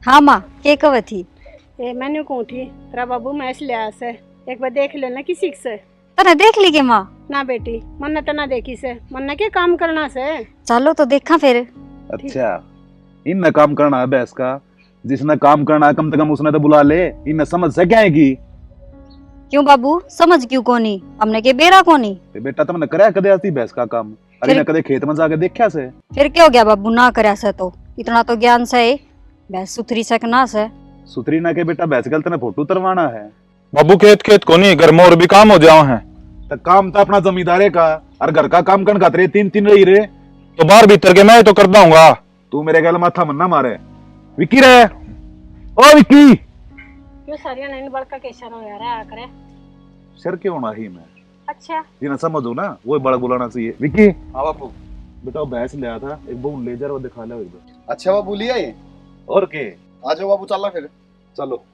हाँ माँ के कव थी ए मैंने कौन थी तेरा बाबू मैच लिया से एक बार देख लेना किसी से तने देख ली के माँ। ना बेटी मन ने तो ना देखी से मन ने क्या काम करना से। चलो तो देखा फिर। अच्छा इनने काम करना है भैंस का, जिसने काम करना है कम से कम उसने तो बुला ले। इनने समझ से क्या है की क्यों बाबू समझ क्यों कोनी हमने के बेरा कोनी। बेटा तुमने कराया कदे आती भैंस का काम? अरे ने कदे खेत में जाके देखा से? फिर क्या हो गया बाबू ना करया से तो इतना तो ज्ञान से भैंस सुथरी सकना से। सुथरी ना के बेटा भैंस गलत ने फोटो तरवाना है। बाबू खेत खेत को नहीं घर में और भी काम हो जाओ हैं। तो काम तो अपना जमींदारे का और घर का काम करने खातिर तीन तीन रही रे। तो बाहर भीतर के मैं तो कर दूंगा। तू मेरे गल माथा मन्ना मारे। विक्की रे ओ विक्की क्यों सारिया नहीं बड़का कैसा हो यार आ करे सर क्यों ना ही मैं अच्छा जिन्हें समझो ना वो बड़ा बुलाना चाहिए। विक्की हाँ बापू। बेटा वो भैंस लिया था एक वो लेजर वो दिखा ले एक बार। अच्छा बाबू लिया ये? और के आ जाओ बाबू चलना फिर। चलो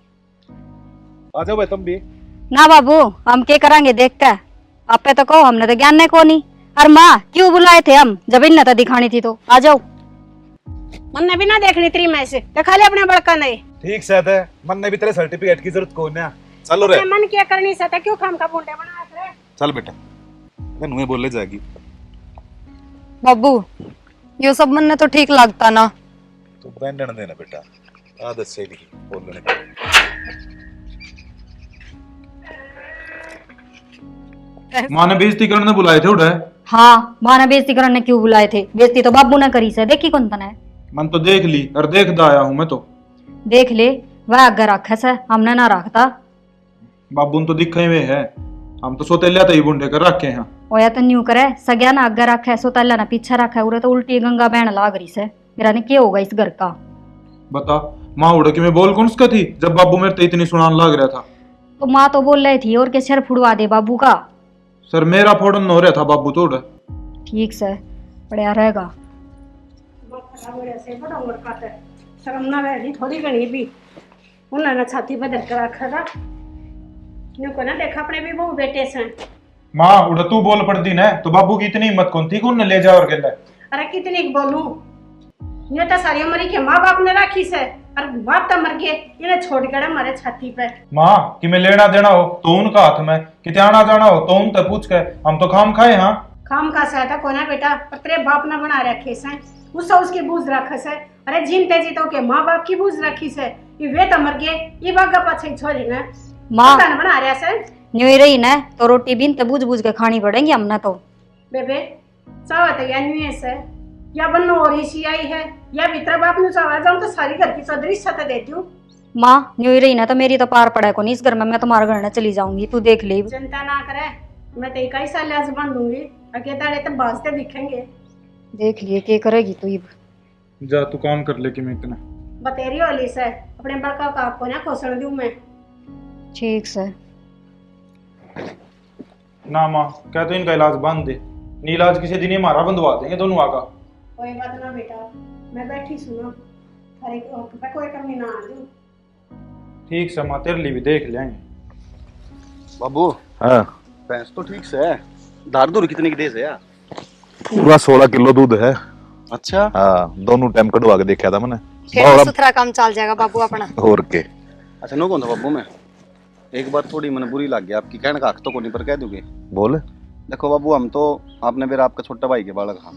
आ जाओ भाई तुम भी। ना बाबू हम के करांगे देखते आपे तो कहो हमने तो ज्ञान नहीं कोनी। और माँ क्यों बुलाए थे हम जब इन्हें तो दिखानी थी तो आ जाओ। मन ने भी ना देखनी तेरी मैच दिखा ले अपने बड़का नहीं। ठीक से है मन ने भी तेरे सर्टिफिकेट की जरूरत कोई ना। चलो रे मन क्या करनी से क्यों काम का बूंदे बना रे। चल बेटा मैं नुए बोले जाएगी। बाबू ये सब मन ने तो ठीक लगता ना। तो ब्रांडन देना बेटा आदत से नहीं बोलने की। माँ ने बेइज्जती करने बुलाए थे उड़े। हाँ माँ ने बेइज्जती करने क्यों बुलाए थे? बेइज्जती तो बाबू ने करी से देखी कौन तना है। मन तो देख ली और देखता आया हूँ मैं तो। देख ले वह अगर रखे से हमने ना रखता। बाबू तो दिखे हुए है हम तो सोतेलिया तो ही बुंडे कर रखे हैं। ओया तो न्यू करे सग्या ना अगर रखे सोतल्ला ना पीछे रखे उरे तो उल्टी गंगा बहन लाग रही से। मेरा ने क्या होगा इस घर का? बता माँ उड़े कि मैं बोल कौन सा थी जब बाबू मेरे तो इतनी सुनान लग रहा था। तो माँ तो बोल रही थी और के सिर फुड़वा दे बाबू का। सर मेरा फोड़न हो रहा था बाबू तो उड़े। ठीक से बढ़िया रहेगा। शर्म ना रही थोड़ी घनी भी उन्होंने छाती पर धर कर रखा था। न्यू को ना देखा अपने भी बहु बेटे से। माँ उड़े तू बोल पड़ती ना तो बाबू की इतनी हिम्मत कौन थी कि उन्हें ले जाओ और गले। अरे कितनी बोलूं ये तो सारी मरी के माँ बाप ने राखी से और बाप तो मर गए इन्हें छोड़ कर हमारे छाती पे। माँ कि मैं लेना देना हो तो उनका हाथ में कि आना जाना हो तो उनसे पूछ के हम तो खाम खाए। हाँ खाम का सहता कोना बेटा पर तेरे बाप ने बना रखे से उसकी बूझ रखे से। अरे जीनते जी तो के माँ बाप की बूझ रखी से ये वे तो मर गए ये बागा पाछे छोड़ी ने माँ बना रहा से। न्यू ही रही ना तो रोटी भी तो बूझ बूझ के खानी पड़ेगी हमने तो। बेबे चावत या न्यू से या बन्नो और ही आई है या भीतर बाप नु चावा जाऊं तो सारी घर की सदरी सत देती हूँ। माँ न्यू ही रही ना तो मेरी तो पार पड़ा को नहीं इस घर में। मैं तुम्हारे घर न चली जाऊंगी तू देख ले। चिंता ना करे मैं तो कई साल आज बन दूंगी अगे तारे तो बाजते दिखेंगे। देख लिए क्या करेगी तू इब। जा तू काम कर ले कि मैं इतना बतेरी होली से अपने बड़का का आपको ना खोसण दूं मैं। ठीक से ना माँ कह तो इनका इलाज बांध दे नी इलाज किसी दिन हमारा बंधवा देंगे दोनों आका। कोई बात ना बेटा मैं बैठी सुनो थारे पे कोई कमी ना आ दूं। ठीक से माँ तेरे लिए भी देख लेंगे। बाबू हाँ भैंस तो ठीक से है। धार दूर कितने की देश है यार? पूरा 16 किलो दूध है। अच्छा हाँ दोनों टाइम कटवा के देखा था मैंने। फिर सुथरा काम चल जाएगा बाबू अपना। और के अच्छा नो कौन था बाबू मैं एक बात थोड़ी मैंने बुरी लग गई आपकी कहने का हक तो कोनी पर कह दोगे। बोल। देखो बाबू हम तो आपने मेरा आपका छोटा भाई के बालक हाँ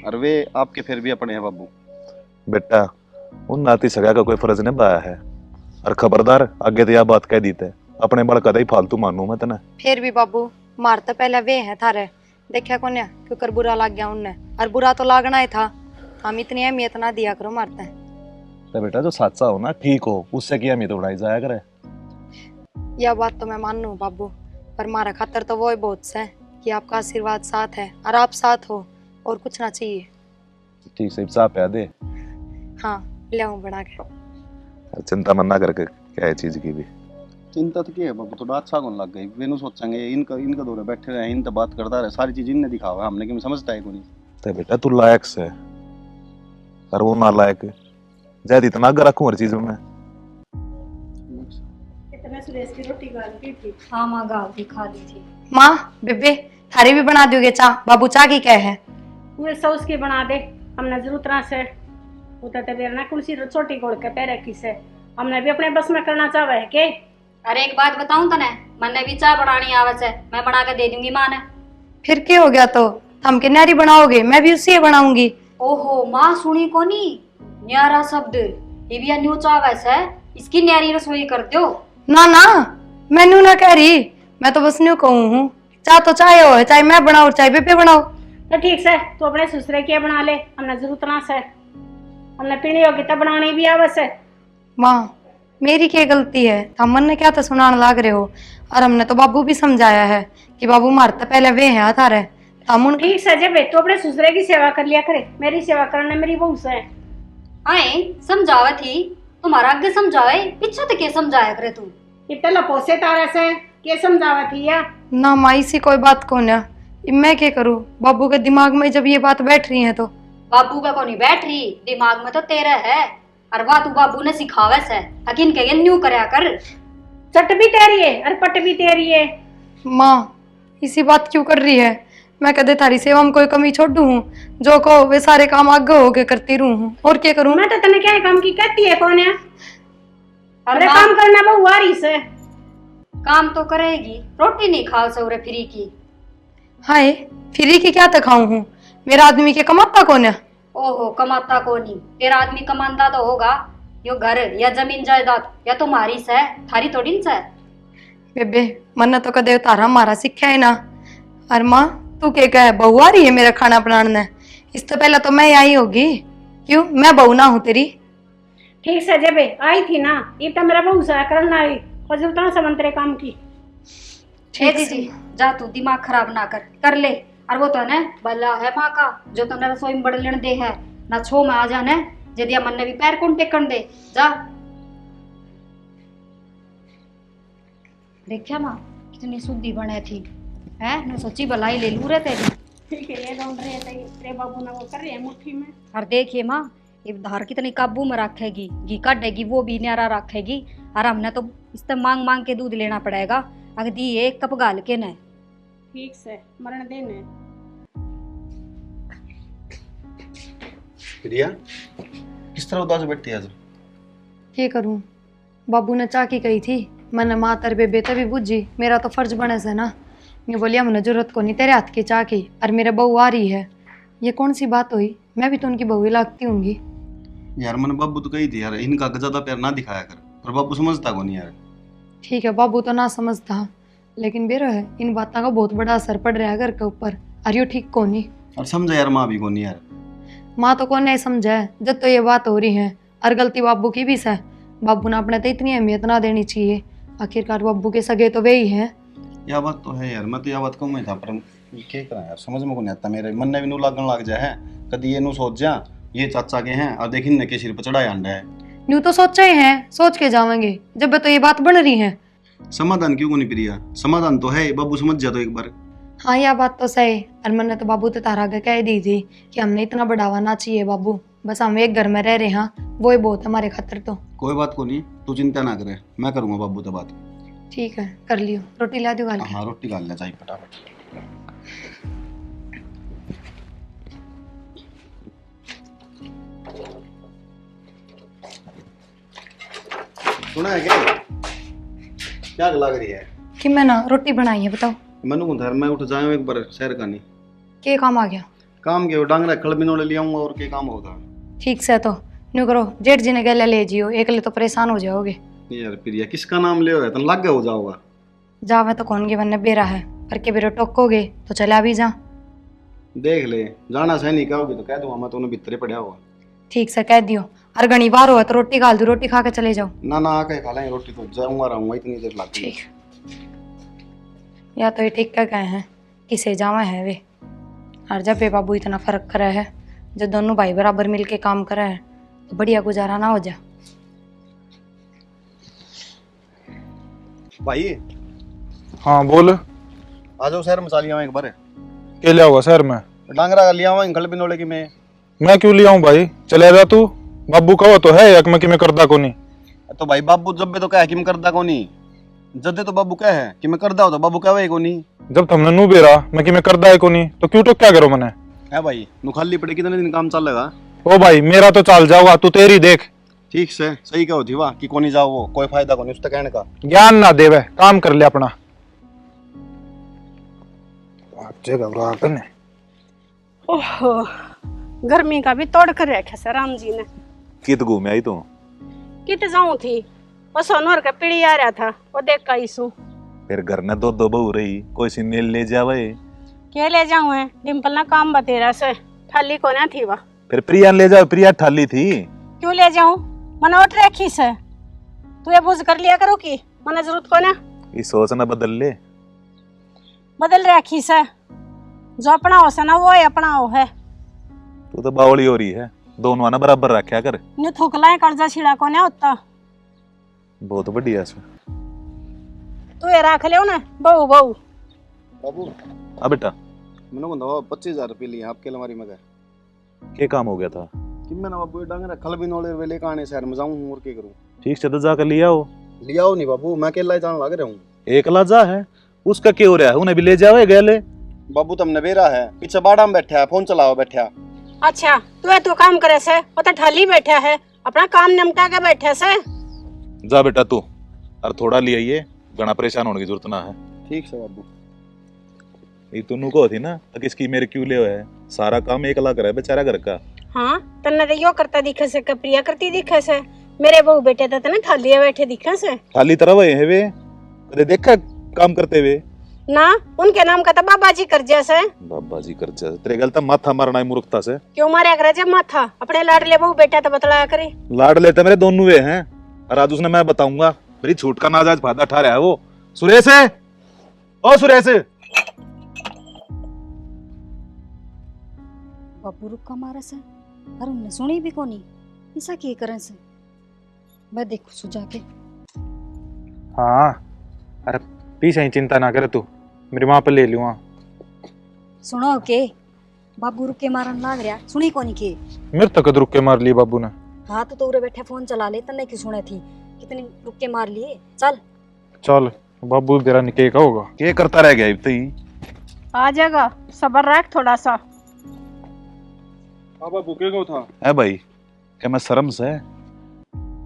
और वे आपके फिर भी अपने हैं बाबू। बेटा उन नाती सगा का कोई फर्ज नहीं पाया है और खबरदार आगे तो यह बात कह दी थे अपने बड़ कदा ही फालतू मानू मैं तना। फिर भी बाबू मार तो पहले वे है थारे देखा कौन है क्योंकि बुरा लग गया उनने और बुरा तो लागना ही था। हम इतनी अहमियत ना दिया करो मारते हैं। तो बेटा जो सच्चा हो ना ठीक हो उससे क्या अहमियत उड़ाई जाया करे। यह बात तो मैं मानू बाबू पर मारा खातर तो वो ही बहुत से कि आपका आशीर्वाद साथ है और आप साथ हो और कुछ ना चाहिए। ठीक से चाह प्या दे। हाँ ले आऊं बना के। चिंता मत ना करके क्या है चीज की भी। चिंता तो क्या है बाबू थोड़ा अच्छा कौन लग गई वेनु सोचेंगे इनका दौरे बैठे रहे इन तो बात करता रहे सारी चीज इनने दिखावा हमने कि समझता है कोई। तो बेटा तू लायक से और वो ना लायक ज्यादा इतना अगर रखूं हर चीज में। इतने सुरेश की रोटी गाल की थी। हाँ माँ गाल भी खा ली थी। माँ बेबे थारी भी बना दोगे चाह? बाबू चाह की क्या है? पूरे सॉस की बना दे हमने जरूरत ना से। वो तो तेरे ना कुर्सी छोटी गोड़ के पैर रखी से हमने भी अपने बस में करना चाहे है के। अरे एक बात बताऊं तने, मन्ने भी चाय बनानी आवे है, मैं बना के दे दूंगी माँ ने। फिर क्या हो गया तो हम के न्यारी बनाओगे, मैं भी उसी बनाऊंगी। ओहो माँ सुनी को नी न्यारा शब्द, ये भी न्यू चावे है, इसकी न्यारी रसोई कर दो। ना ना मैनू ना कह रही, मैं तो बस न्यू कहूँ हूँ, चाह तो चाहे हो चाहे मैं बनाऊ चाहे बेबे बनाओ। तो ठीक से तू अपने ससुरे के बना ले, हमने जरूरत ना से, हमने पीनी होगी तब बनानी भी आवश्यक है। माँ मेरी क्या गलती है, हम मन ने क्या तो सुनाने लाग रहे हो, और हमने तो बाबू भी समझाया है कि बाबू मारते तो पहले वे है थारे हम उन। ठीक से जब तू अपने ससुरे की सेवा कर लिया करे, मेरी सेवा करने मेरी बहू से है। आए समझावे थी, तुम्हारा आगे समझावे, पीछे तो क्या समझाया करे तू। इतने लपोसे तारा से के समझावा थी या ना माँ इसी कोई बात को ना, मैं क्या करूँ, बाबू के दिमाग में जब ये बात बैठ रही है तो। बाबू का को नहीं बैठ रही, दिमाग में तो तेरा है, और वह तू बाबू ने सिखावे से, हकीन के न्यू करया कर। चट भी तेरी है और पट भी तेरी है। माँ इसी बात क्यों कर रही है, मैं कदे थारी सेवा में कोई कमी छोड़ दूँ, जो कहो वे सारे काम आगे होके करती रहूँ, और क्या करूँ। मैं तो तने क्या काम की कहती है कौन है, अरे माँ, काम करना बहु आ रही से। काम तो करेगी, रोटी नहीं खाओ सौरे फ्री की। हाय फ्री की क्या तखाऊं हूँ, मेरा आदमी के कमाता कौन है। ओहो कमाता को नहीं, तेरा आदमी कमाता तो होगा, यो घर या जमीन जायदाद या तुम्हारी से, थारी थोड़ी न से। बेबे मन तो कदे तारा मारा सीखा है ना, और माँ तू क्या कहे बहू आ रही है मेरा खाना बनाने, इससे पहले तो मैं आई होगी, क्यों मैं बहू ना हूँ तेरी। ठीक से जब आई थी ना, ये तो मेरा बहू सा करना आई फजलता समंतरे काम की। ठीक दीदी जा तू दिमाग खराब ना कर ले, और वो तो ने भला है माँ का जो तुमने रसोई में बड़ लेने दे है ना, छो में आ जाने जदिया मन ने भी पैर कौन टेकन दे जा। देखिया माँ कितनी शुद्धि बने थी है, मैं सोची भलाई ले लू रे तेरी। ठीक है ये ढूंढ रहे थे तेरे बाबू ना वो कर रहे हैं मुट्ठी में। और देखिए माँ ये धार कितनी काबू में रखेगी, घी काटेगी वो भी न्यारा रखेगी, और हमने तो इससे मांग मांग के दूध लेना पड़ेगा, अगर दी एक कप गाल के न। ठीक से मरण देने। प्रिया किस तरह उदास बैठी है आज? क्या करूँ, बाबू ने चाकी कही थी, मैंने माँ तर बेबे तभी बुझी, मेरा तो फर्ज बने से ना। मैं बोलिया मुझे जरूरत को नहीं तेरे हाथ की चाह की, और मेरे बहू आ रही है, ये कौन सी बात हुई, मैं भी तो उनकी बहू ही लगती होंगी। यार मैंने बाबू तो कही थी यार, इनका ज्यादा प्यार ना दिखाया कर, पर बाबू समझता को नहीं यार। ठीक है बाबू तो ना समझता, लेकिन बेरो है इन बातों का बहुत बड़ा असर पड़ रहा है घर के ऊपर, और यो ठीक को नहीं। और समझा यार माँ भी को नहीं यार। माँ तो कौन नहीं समझा है, जब तो ये बात हो रही है, और गलती बाबू की भी है, बाबू ने अपने तो इतनी अहमियत ना देनी चाहिए, आखिरकार बाबू के सगे तो वे ही हैं। यह बात तो है यार, मैं तो यह बात कहूँ था, पर क्या करा यार, समझ में को नहीं आता, मेरे मन ने भी नू लागन लग जाए है, कभी ये नू सोच जा ये चाचा के हैं, और देखिन ने के सिर पर चढ़ाया अंडा है। न्यू तो सोचा ही है, सोच के जावेंगे, जब तो ये बात बन रही है। समाधान क्यों को नहीं प्रिया, समाधान तो है, बाबू समझ जा तो एक बार। हाँ यह बात तो सही, और मैंने तो बाबू तो तारा आगे कह दी थी कि हमने इतना बढ़ावा ना चाहिए बाबू, बस हम एक घर में रह रहे हैं, वो ही बहुत है हमारे खातिर तो। कोई बात को नहीं, तू चिंता ना करे, मैं करूँगा बाबू तो बात। ठीक है कर लियो, रोटी ला दियो गाल के। हाँ रोटी गाल ले चाहिए फटाफट। सुना है क्या लग रही है कि मैं ना रोटी बनाई है, बताओ मनु को धर मैं उठ जाऊँ एक बार शहर का नहीं क्या काम आ गया। काम के डांग रखल बिनोले ले आऊंगा, और क्या काम होगा। ठीक से तो न्यू करो, जेठ जी ने गले ले जियो, एकले तो परेशान हो जाओगे। यार प्रिया किसका नाम ले तो लग हो जाओगा। जावे तो कौन के बनने बेरा है, करके बेरो टोकोगे तो चला भी जा। देख ले जाना सही नहीं कहोगे तो कह दूंगा मैं, तो उन्हें भीतरे पड़ा हुआ। ठीक से कह दियो, और घनी बार हो तो रोटी खा दो, रोटी खा के चले जाओ। ना ना आके खा लेंगे रोटी, तो जाऊंगा रहूंगा इतनी देर लगती है। ठीक, या तो ये ठीक कह गए हैं किसे जावा है वे, और जब ये बाबू इतना फर्क करा है, जब दोनों भाई बराबर मिलके काम करा है तो बढ़िया गुजारा ना हो जा। भाई हाँ बोल। आ जाओ शहर में चली आऊँ एक बार, क्या लिया हुआ शहर में? डांगरा का लिया हुआ अंकल बिनोले की मैं क्यों लिया हूँ भाई, चले जा तू, बाबू कहो तो है एक में कि मैं करदा को नहीं। तो भाई बाबू जब तो कहे कि मैं करदा को नहीं, जदे तो बाबू कहे कि मैं करदा हो तो बाबू कहे को नहीं। जब तुमने नू बेरा मैं कि मैं करदा है को नहीं, तो क्यों तो क्या करो मैंने है भाई नु खाली पड़े कितने दिन काम चलेगा। ओ भाई मेरा तो चल जाओगा, तू तेरी देख। ठीक से सही कहो थी वाह कि कोनी जाओ वो कोई फायदा कोनी उसका कहने का। ज्ञान ना देवे, काम कर ले अपना। घबरा करने ओहो, गर्मी का भी तोड़ कर रखा सर राम जी ने। कित घूमे आई तू? कित जाऊं थी, वो सोनवर का पीढ़ी आ रहा था, वो देख का इसू। फिर घर ने दो बहू रही, कोई सी नेल ले जावे। क्या ले जाऊं है, डिम्पल ना काम बतेरा से थाली को ना थी वह। फिर प्रिया ले जाओ, प्रिया ठाली थी। क्यों ले जाऊं, मना उठ रखी से तू ये बुझ कर लिया करो की मना जरूरत को ना। ये सोच ना बदल ले। बदल रखी से, जो अपना हो से ना वो ही अपना हो है। तू तो बावली हो रही है, दोनों ना बराबर रखा कर। न्यू थुकला कर्जा छिड़ा को ना होता। बहुत बढ़िया से तू ये रख ले ना बहू बहू। बाबू आ बेटा, मैंने को 25,000 रुपये लिए आपके अलमारी में गए क्या काम हो गया था? कि मैंने बाबू डांग रखल भी नोले वेले काने शहर में जाऊं और क्या करूं। ठीक से तो जाकर लिया हो। लिया हो नहीं बाबू, मैं अकेला ही जान लग रहा हूं। एक लाजा है, उसका क्यों हो रहा है? उन्हें भी ले जाओ गले। बाबू तुम नवेरा है, पीछे बाड़ा में बैठा है, फोन चलाओ बैठा। अच्छा तू तो काम करे से, वो तो ठाली बैठा है, अपना काम निपटा के बैठे से। जा बेटा तू, और थोड़ा ले आइए, घना परेशान होने की जरूरत ना है। ठीक है बाबू। ये तुनु को थी ना तो किसकी मेरे क्यों ले है? सारा काम एक लाख है बेचारा घर का। हाँ तन्ने तो यो करता दिखे से, प्रिया करती दिखे से। मेरे बहू बेटे तो तने ठाली बैठे दिखे से। खाली तरह वही है वे, कदे देखा काम करते हुए? ना उनके नाम का तो बाबा जी कर जैसे। बाबा जी कर जा, तेरे गलता माथा मारना है मूर्खता से। क्यों मारे करे जब माथा, अपने लाडले बहू बेटा तो बतलाया करे। लाड लेते मेरे दोनों वे हैं, और आज उसने मैं बताऊंगा मेरी छूट का नाजायज फायदा उठा रहा है वो। सुरेश है, ओ सुरेश। बाबू रुक्का मारा से और उनने सुनी भी कोनी, ऐसा की करे से? मैं देखू सुझा के। हाँ, अरे पीछे ही चिंता ना करे तू, मेरी माँ पे ले लूँगा। सुनो के बाबू रुके मारन लाग रहा, सुनी कोनी के? मेरे तक रुक के मार ली बाबू ने। हाँ तो उरे बैठे फोन चला ले, तन्ने क्यों सुने थी? कितनी रुक के मार लिए। चल चल, बाबू तेरा निके का होगा। क्या करता रह गया इतना ही? आ जाएगा, सबर रख थोड़ा सा। हाँ बाबू क्या कहो था? है भाई, क्या मैं शर्म से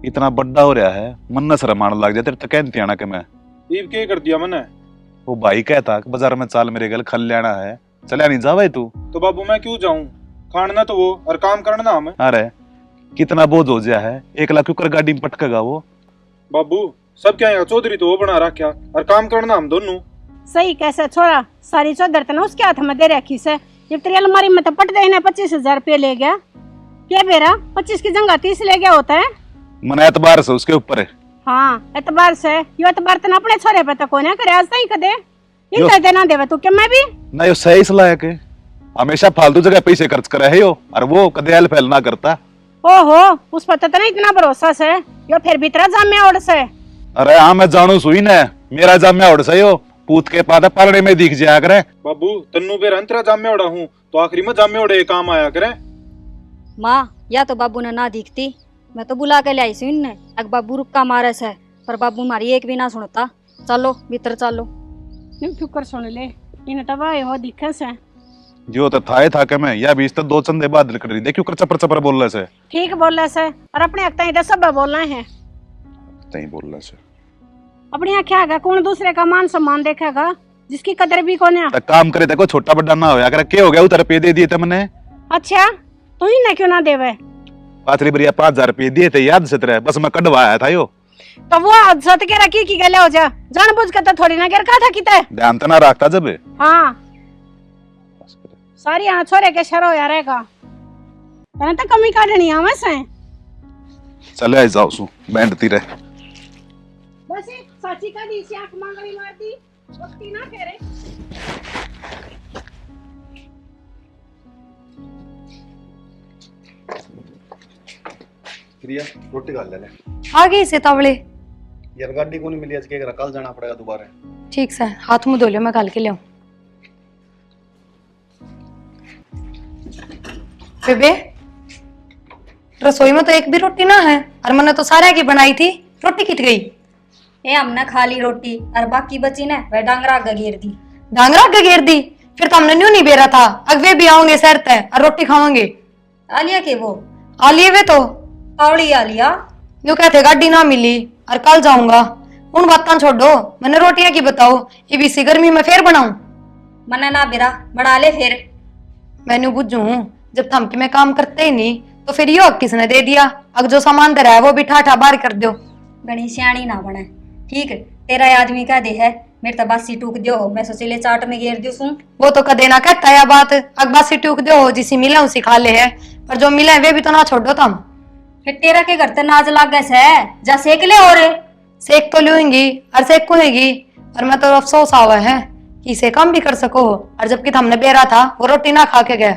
इतना बड़ा हो रहा है, मन न शर्म आने लग जाए तेरे तो कहती आना कि मैं ईब क्या कर दिया मैंने? वो भाई कहता कि बाजार में चाल मेरे गल खल लेना है, चलिया नहीं जा भाई तू। तो बाबू मैं क्यों जाऊं, खाना तो वो और काम करना हमें। अरे कितना बोझ हो गया है, 1 लाख क्यों कर गाड़ी में पटकेगा वो? बाबू सब क्या यहाँ चौधरी तो वो बना रखा और काम करना हम दोनों। सही कैसे छोरा, सारी चौधर तो ना उसके हाथ में दे रखी से। जब तेरी अलमारी में तो पट गई ना 25,000 रुपये ले गया। क्या बेरा 25 की जगह 30 ले गया होता है। मन एतबार से उसके ऊपर है। हाँ एतबार से, यो एतबार तो अपने छोरे पे तो कोई ना करे, आज सही कदे इन देना देवे तू। क्या मैं भी ना यो सही सलाह है, हमेशा फालतू जगह पैसे खर्च करे है यो, और वो कदे हेल्प ना करता। ओहो, उस पर तो नहीं इतना भरोसा से, यो फिर भीतर जामे ओढ़ से। अरे हाँ मैं जानू सुई न, मेरा जाम्या ओढ़ से यो पूत के पादा पालने में दिख जाया करे। बाबू तन्नू बेर अंतरा जामे ओढ़ा हूँ तो आखिरी में जामे ओढ़े काम आया करे। माँ या तो बाबू ने ना दिखती, मैं तो बुला के लाई सी इनने। अग बाबू रुक्का मारे से, पर बाबू मारी एक भी ना सुनता। चलो भीतर चलो। फिक्र सुन ले, इन तो भाई वो दिखे से। जो तो था के मैं या बीच तो 2 चंदे बाद निकल रही, देखियो कर चपर चपर बोल रहे से। ठीक बोल रहे से, और अपने अक्ता इधर सब बोल रहे हैं। नहीं बोल रहे से अपनी आँखें आगा कौन दूसरे का मान सम्मान देखेगा, जिसकी कदर भी कौन है। काम करे देखो छोटा बड़ा ना होया करे। क्या हो गया उतर पे दे दिए थे मैंने। अच्छा तू ही ना क्यों ना देवे? पाथरी बरिया 5,000 रुपये दिए थे, याद से तेरे, बस मैं कटवाया था यो। तो वो सत के रखी की गले हो जा, जान बुझ के तो थोड़ी ना गिर का था किते। ध्यान तो ना रखता जब। हाँ सारी यहाँ छोरे के शरो यार रहेगा, तने तो कमी काटनी है वैसे। चले जाओ सु बैंडती रहे। बस साची का दी आंख मांगली मारती वक्ती ना करे। प्रिया रोटी खा ले। आ गई से तावड़े। यार गाड़ी को नहीं मिली आज, क्या कल जाना पड़ेगा दोबारा। ठीक से हाथ मुंह धो लियो, मैं कल के ले आऊं। बेबे रसोई में तो एक भी रोटी ना है, और मैंने तो सारे की बनाई थी, रोटी कित गई? ए हमने खा ली रोटी और बाकी बची ने वह डांगरा गगेर दी। डांगरा गगेर दी? फिर तो हमने न्यू नहीं बेरा था, अग वे भी आओगे शहर तय और रोटी खावांगे। आलिया के वो आ लिए वे तो कौड़ी आलिया। यूं कहते गाड़ी ना मिली और कल जाऊंगा। उन बातां छोड़ो, मैंने रोटियां की बताओ, ये भी इसी गर्मी में फिर बनाऊं? मना ना बिरा बना ले फिर। मैंने बुझू जब थम के मैं काम करते ही नहीं तो फिर यो हक किसने दे दिया? अब जो सामान दे रहा है वो भी ठाठा बाहर कर दो। गणी सियाणी ना बने ठीक है। तेरा आदमी का दे है मेरे तो बासी टूक दियो, मैं सोचे चाट में घेर दियो सू। वो तो कदे ना कहता है बात, अकबासी टूक दो, जिसी मिला उसी खा ले है, पर जो मिला है वे भी तो ना छोड़ो तुम। फिर तेरा के घर ते नाज लाग गए से जा सेक ले। और सेक तो लूंगी और सेक कुएगी, और मैं तो अफसोस आवा है कि इसे काम भी कर सको, और जबकि हमने बेरा था वो रोटी ना खा के गया।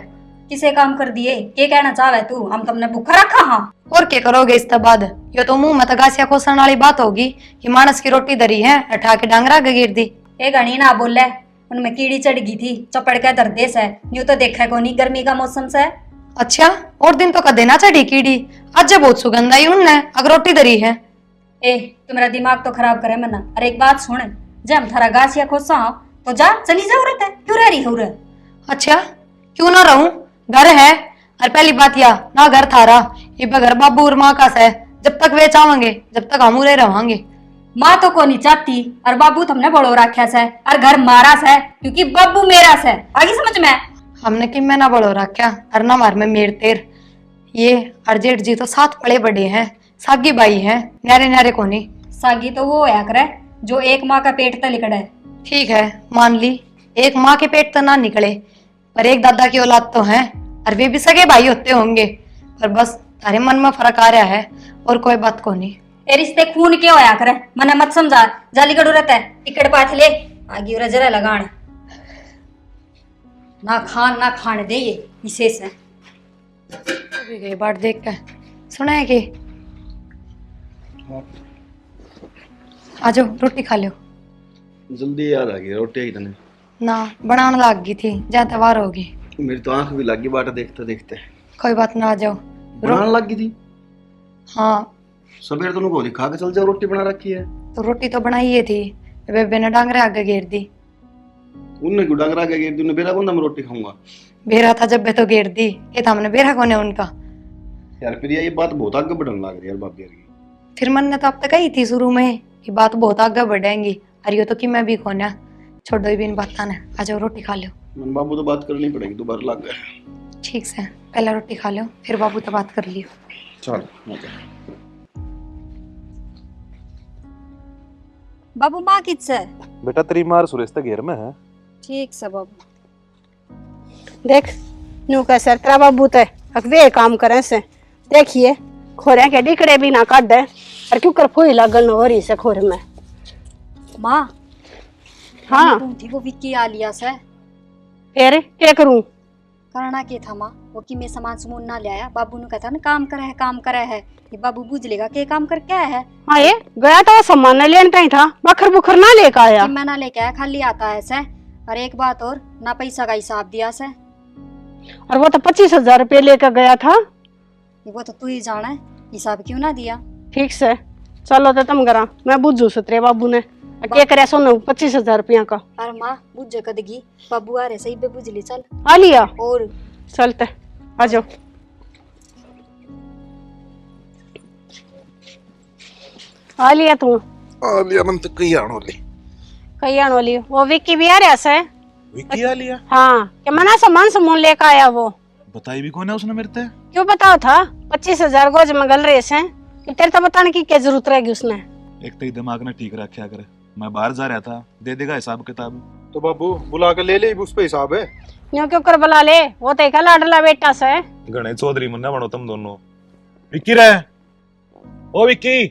किसे काम कर दिए के कहना चाहे तू? हम तुमने भूखा रखा हाँ। और क्या करोगे इस बाद? यो तो मुंह में तगासिया खोसन वाली बात होगी कि मानस की रोटी धरी है उठा के डांगरा गिर दी। ए गणी ना बोले, उनमें कीड़ी चढ़ गई थी, चपड़ के दर्देस है। यूं तो देखा को नहीं गर्मी का मौसम से। अच्छा, और दिन तो कदे ना चढ़ी कीड़ी, आज बहुत सुगंध आई उनने अगर रोटी धरी है। ए तुम्हारा दिमाग तो खराब करे मना। अरे एक बात सुन, जब हम थारा गासिया खोसा तो जा चली जा उरत है, क्यों रह रही हो रे? अच्छा, क्यों ना रहूं? घर है, और पहली बात या ना घर थारा, ये बगर बाबू और माँ का है। जब तक वे चाहेंगे जब तक हम उरे रहेंगे। माँ तो को नहीं चाहती और बाबू तुमने बड़ो रखा से, और घर मारा से क्योंकि बाबू मेरा से। आगे समझ में? हमने कि मैं ना बड़ो रखा और ना मार में मेर तेर। ये अर्जेठ जी तो साथ पड़े बड़े हैं, सागी बाई हैं, न्यारे न्यारे को नहीं। सागी तो वो होया करे जो एक माँ का पेट तक लिकड़ा है। ठीक है, मान ली एक माँ के पेट तो ना निकले, पर एक दादा की औलाद तो है, और वे भी सगे भाई होते होंगे। पर बस तारे मन में फर्क आ रहा है और कोई बात को नहीं। ए रिश्ते खून के होया करे, मने मत समझा। जाली गड़ू रहता है टिकट पाथ ले आगे उरा जरा लगान। ना खान दे ये इसे से। भी गई बाट देख के सुना है कि आ जाओ रोटी खा लो। जल्दी याद आ गई रोटी ही तने ना बनाने लग गई थी, जहाँ तवार होगी। मेरी तो आंख भी लग गई बाटा देखते देखते। कोई बात ना, आ जाओ। बनाने लग गई थी? हाँ, सवेरे तो गोली खा के चल जाओ, रोटी बना रखी है। तो रोटी तो बनाई ही थी, बेबे ने डांगरे आगे घेर दी। उनने क्यों डांगरा के गिर दी? उन्हें बेरा कौन था मैं रोटी खाऊंगा? बेरा था जब बे तो घेर दी, ये था हमने बेरा कोने उनका। यार फिर ये बात बहुत आगे बढ़ने लग रही है यार भाभी यार की। फिर मन ने तो अब तक कही थी शुरू में कि बात बहुत आगे बढ़ेंगी, और यो तो कि मैं भी खोना छोड़ो भी इन बात ने। आ जाओ रोटी खा लो। मन बाबू तो बात करनी पड़ेगी, दोबारा लग गए। ठीक से पहले रोटी खा लो, फिर बाबू तो बात कर लियो। चल बाबू माँ किस से? बेटा तेरी मार सुरेश तक घेर में है। ठीक से बाबू। देख नू का सर तेरा बाबू ते वे काम करे से देखिए खोरे के डिकड़े भी ना काट दे, और क्यों कर फोई लगन हो रही से खोरे में। माँ हाँ थी वो विक्की आ लिया से। फिर क्या करूं? करना के था माँ, वो कि मैं सामान सुमून ना ले आया। बाबू ने कहता ना काम करे है, ये बाबू बुझ लेगा के काम करके आया है। हाँ ये गया तो वो सामान लेने ही था, बखर बुखर ना लेकर आया। कि मैं ना लेके आया, खाली आता है से। और एक बात और, ना पैसा का हिसाब दिया से। और वो तो 25,000 रुपये लेकर गया था। वो तो तू ही जाना है, हिसाब क्यों ना दिया? ठीक से चलो तो तुम करा, मैं बुझू से तेरे बाबू ने क्या करे सोना 25,000 रुपया का। अरे माँ बुझ कदगी, बाबू आ रहे सही बे बुझ ली। चल आ लिया और चलते, आ जाओ। आ लिया तू? आ लिया मन तो कई आनो ले। कई आनो लियो, वो विक्की भी आ रहा से। विक्की आ लिया? हाँ क्या मना सामान समून लेकर आया वो। बताई भी कौन है उसने मेरे ते? क्यों बताओ था 25,000 गोज में गल रहे से, तेरे तो बताने की क्या जरूरत रहेगी उसने। एक तो दिमाग ने ठीक रखा करे, मैं बाहर जा रहा था, दे देगा हिसाब किताब। तो बाबू बुला के ले ले, उस पे हिसाब है। यूं क्यों कर बुला ले, वो तो एक लाडला बेटा से। गणेश चौधरी मुन्ना बनो तुम दोनों। विक्की रहे? ओ विक्की।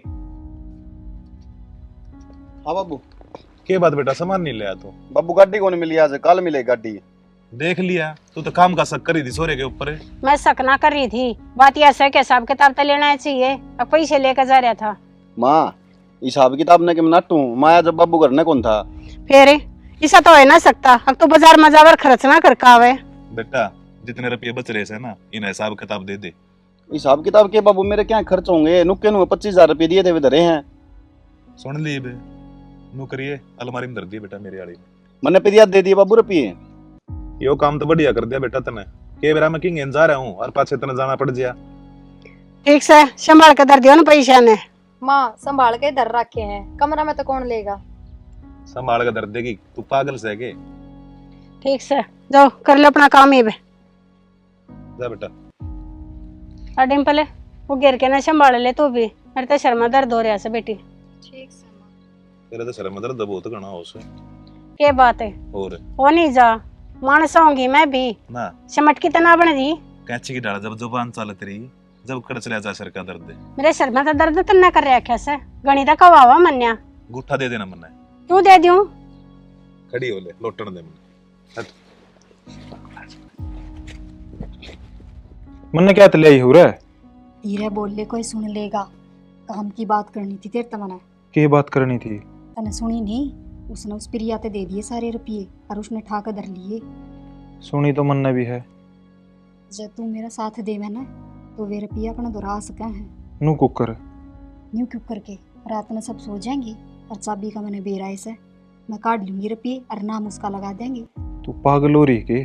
हाँ बाबू। के बात बेटा सामान नहीं ले आया तू? बाबू गाड़ी कौन मिली आज? कल मिले गाड़ी। देख लिया तू तो काम का शक करी थी सोरे के ऊपर। मैं शक ना कर रही थी, बात यह है कि हिसाब किताब तो लेना चाहिए, अब पैसे लेकर जा रहा था। माँ हिसाब किताब ने कि मैं नाटू माया जब बाबू घर ने कौन था? फिर ऐसा तो हो ना सकता, अब तो बाजार में जावर खर्च ना कर कावे। बेटा जितने रुपये बच रहे थे ना, इन हिसाब किताब दे दे। हिसाब किताब के बाबू मेरे क्या खर्च होंगे? नुक्के नु 25,000 रुपये दिए थे वे धरे हैं। सुन ली बे, नु करिए अलमारी में धर दिए बेटा मेरी आड़ी में। मैंने पे दे दिए बाबू रुपये। यो काम तो बढ़िया कर दिया बेटा तने। के बेरा मैं किंग जा रहा हूँ और पाछे तने जाना पड़ गया। ठीक से संभाल के दर दियो ना पैसा ने। माँ संभाल के इधर रखे हैं, कमरा में तो कौन लेगा। संभाल के दर्द देगी, तू पागल से है के? ठीक से जाओ कर लो अपना काम ही बे। जा बेटा। और डिम्पल वो गिर के ना संभाल ले तू भी, मेरे तो शर्मा दर्द हो रहा है बेटी। ठीक से माँ। तेरे तो शर्म दर्द बहुत घना हो से। के बात है और वो नहीं जा मानस आऊंगी मैं भी ना सिमट की तना बन दी। कैंची की डाल जब जुबान चलत रही, जब कड़ चला जा सर का दर्द मेरे सर में तो दर्द तो ना कर रहा कैसे गणिता कवावा मन्या गुठा दे देना मन्ना। क्यों दे दूं? खड़ी हो ले, लोटन दे मन्ना। मन्ने क्या तले आई हो रहा है? धीरे बोल ले, कोई सुन लेगा। काम की बात करनी थी तेरे तमने। के बात करनी थी? तने सुनी नहीं? उसने उस प्रिया ते दे दिए सारे रुपये और उसने ठाकर धर लिए। सुनी तो मन्ने भी है। जब तू मेरा साथ दे मैं ना तो वे रुपया अपना दोहरा सके हैं। नू कुकर न्यू क्यों करके रात में सब सो जाएंगे और चाबी का मैंने बेरा से मैं काट लूंगी रुपये और नाम उसका लगा देंगे। तू पागल हो रही के?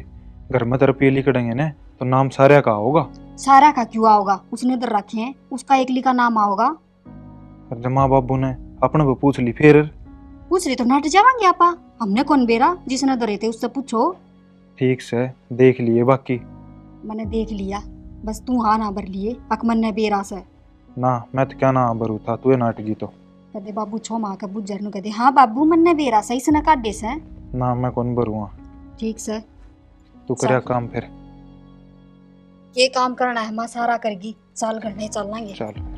घर में तेरे पेली करेंगे ना तो नाम सारे का होगा। सारा का क्यों आओगा? उसने इधर रखे हैं, उसका एकली का नाम आओगा। और जब माँ बाबू ने अपने को पूछ ली फिर? पूछ रही तो नट जावांगे आपा। हमने कौन बेरा जिसने धरे थे उससे पूछो। ठीक से देख लिए बाकी। मैंने देख लिया, बस तू हाँ ना भर लिए अकमन ने बेरा से। ना मैं तो क्या ना भरू था, तू नाटकी तो। कदे बाबू छो माँ का बुझर नु कदे हाँ बाबू मन ने बेरा सही से न काट दे से। ना मैं कौन भरूँगा। ठीक से तू करे काम फिर। ये काम करना है माँ सारा करगी, साल करने चल लेंगे। चल।